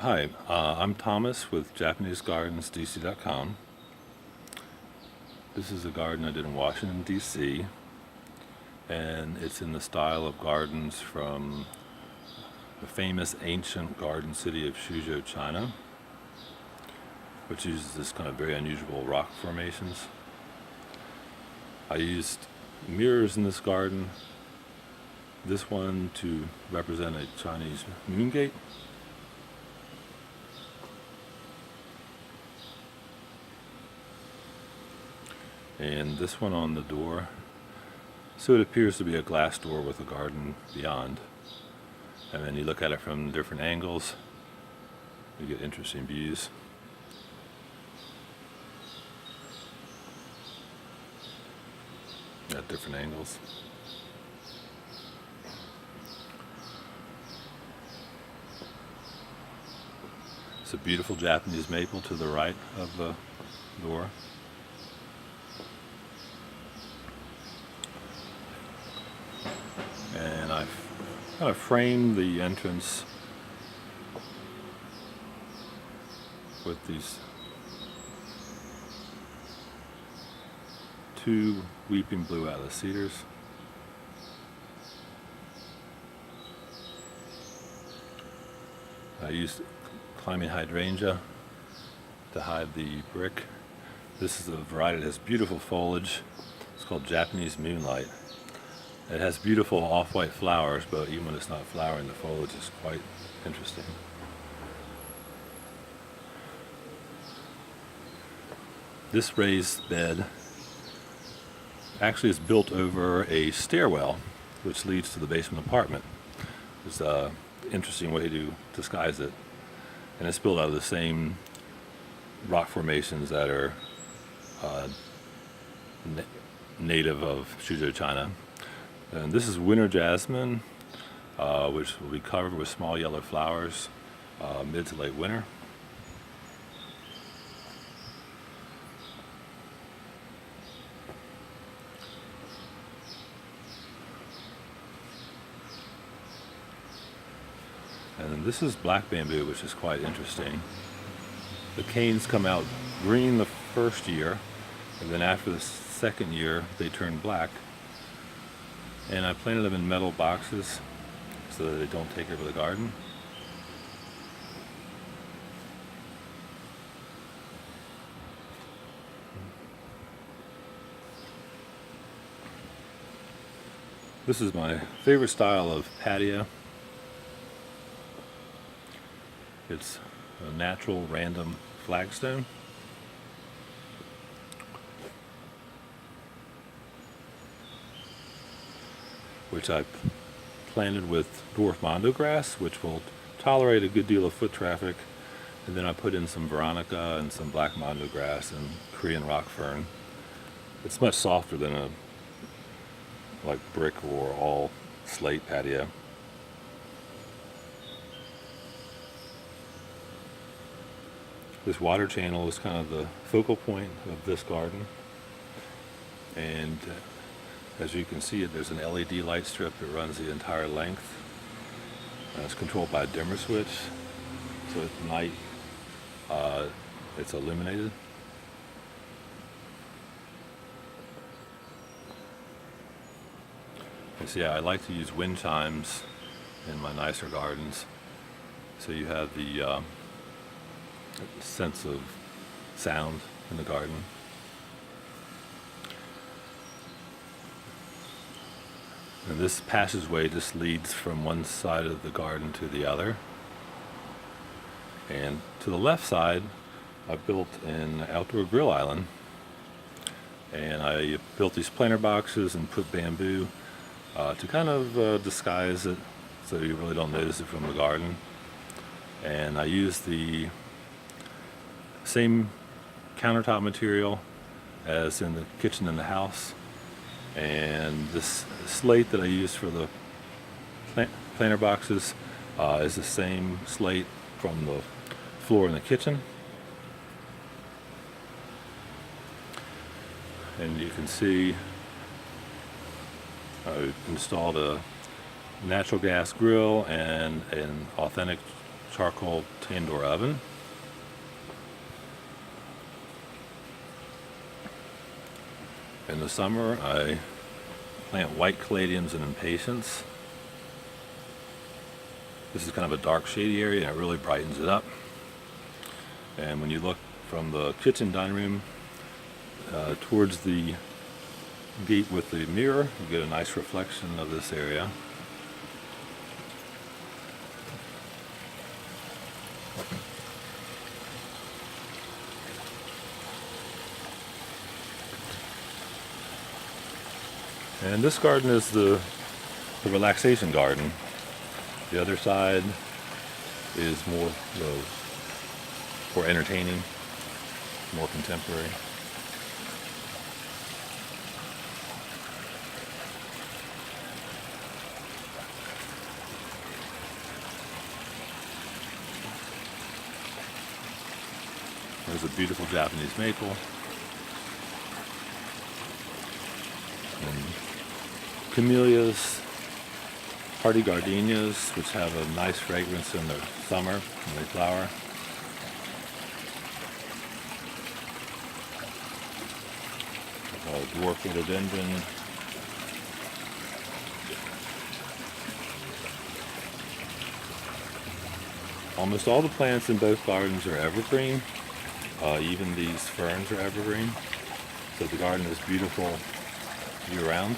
Hi, I'm Thomas with JapaneseGardensDC.com. This is a garden I did in Washington, D.C., and it's in the style of gardens from the famous ancient garden city of Suzhou, China, which uses this kind of very unusual rock formations. I used mirrors in this garden, this one to represent a Chinese moon gate, and this one on the door. So it appears to be a glass door with a garden beyond. And then you look at it from different angles, you get interesting views. At different angles. It's a beautiful Japanese maple to the right of the door. And I've kind of framed the entrance with these two weeping blue atlas cedars. I used climbing hydrangea to hide the brick. This is a variety that has beautiful foliage. It's called Japanese Moonlight. It has beautiful off-white flowers, but even when it's not flowering, the foliage is quite interesting. This raised bed actually is built over a stairwell, which leads to the basement apartment. It's an interesting way to disguise it. And it's built out of the same rock formations that are native of Suzhou, China. And this is winter jasmine, which will be covered with small yellow flowers mid to late winter. And then this is black bamboo, which is quite interesting. The canes come out green the first year, and then after the second year they turn black. And I planted them in metal boxes so that they don't take over the garden. This is my favorite style of patio. It's a natural random flagstone. Which I planted with dwarf mondo grass, which will tolerate a good deal of foot traffic. And then I put in some veronica and some black mondo grass and Korean rock fern. It's much softer than a like brick or all slate patio. This water channel is kind of the focal point of this garden. And as you can see, there's an LED light strip that runs the entire length. It's controlled by a dimmer switch, so at night it's illuminated. And so yeah, I like to use wind chimes in my nicer gardens, so you have the sense of sound in the garden. And this passageway just leads from one side of the garden to the other. And to the left side, I built an outdoor grill island. And I built these planter boxes and put bamboo to kind of disguise it so you really don't notice it from the garden. And I used the same countertop material as in the kitchen in the house. And this slate that I use for the planter boxes is the same slate from the floor in the kitchen. And you can see I installed a natural gas grill and an authentic charcoal tandoor oven. In the summer, I plant white caladiums and impatiens. This is kind of a dark, shady area, and it really brightens it up. And when you look from the kitchen dining room towards the gate with the mirror, you get a nice reflection of this area. And this garden is the relaxation garden. The other side is more for entertaining, more contemporary. There's a beautiful Japanese maple. And camellias, hardy gardenias, which have a nice fragrance in the summer when they flower. A dwarf rhododendron. Almost all the plants in both gardens are evergreen. Even these ferns are evergreen. So the garden is beautiful year-round.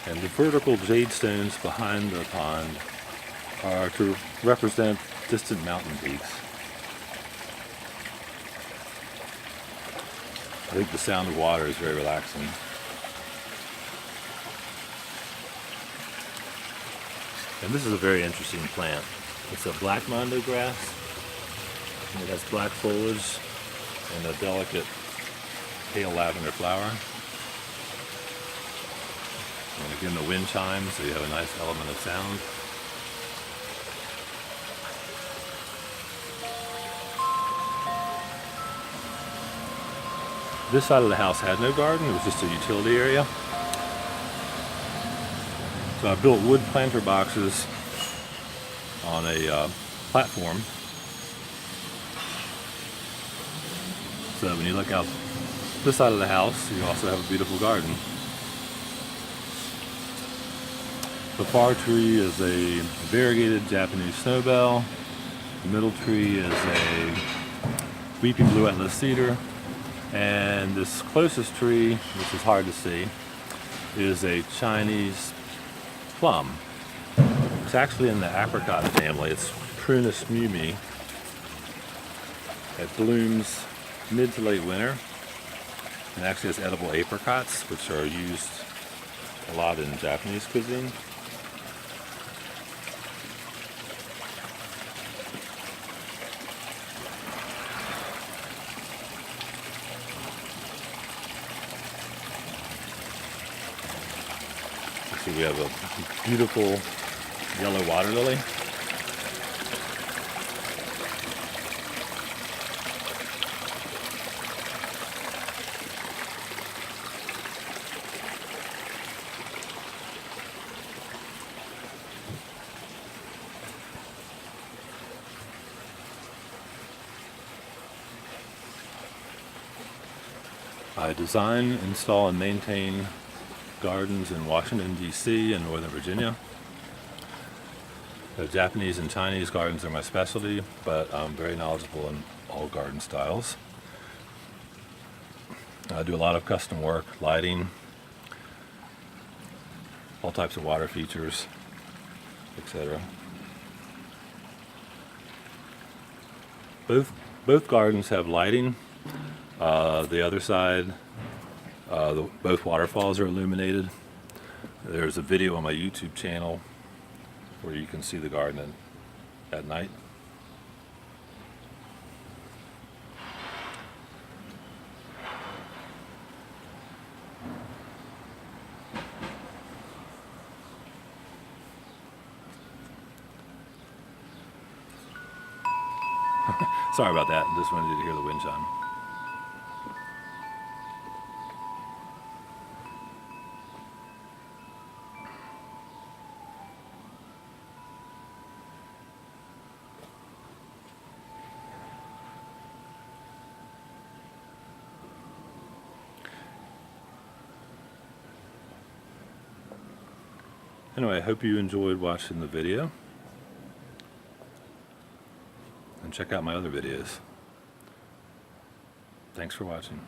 And the vertical jade stones behind the pond are to represent distant mountain peaks. I think the sound of water is very relaxing. And this is a very interesting plant. It's a black mondo grass, and it has black foliage and a delicate pale lavender flower. And again, the wind chimes, so you have a nice element of sound. This side of the house had no garden, it was just a utility area. So I built wood planter boxes on a platform, so when you look out this side of the house, you also have a beautiful garden. The far tree is a variegated Japanese snowbell. The middle tree is a weeping blue Atlas cedar. And this closest tree, which is hard to see, is a Chinese plum. It's actually in the apricot family. It's Prunus mumi. It blooms mid to late winter and actually has edible apricots, which are used a lot in Japanese cuisine. So we have a beautiful yellow water lily. I design, install, and maintain gardens in Washington, D.C. and Northern Virginia. The Japanese and Chinese gardens are my specialty, but I'm very knowledgeable in all garden styles. I do a lot of custom work, lighting, all types of water features, etc. Both gardens have lighting. The other side, both waterfalls are illuminated. There's a video on my YouTube channel where you can see the garden at night. Sorry about that, just wanted you to hear the wind chime. Anyway, I hope you enjoyed watching the video. And check out my other videos. Thanks for watching.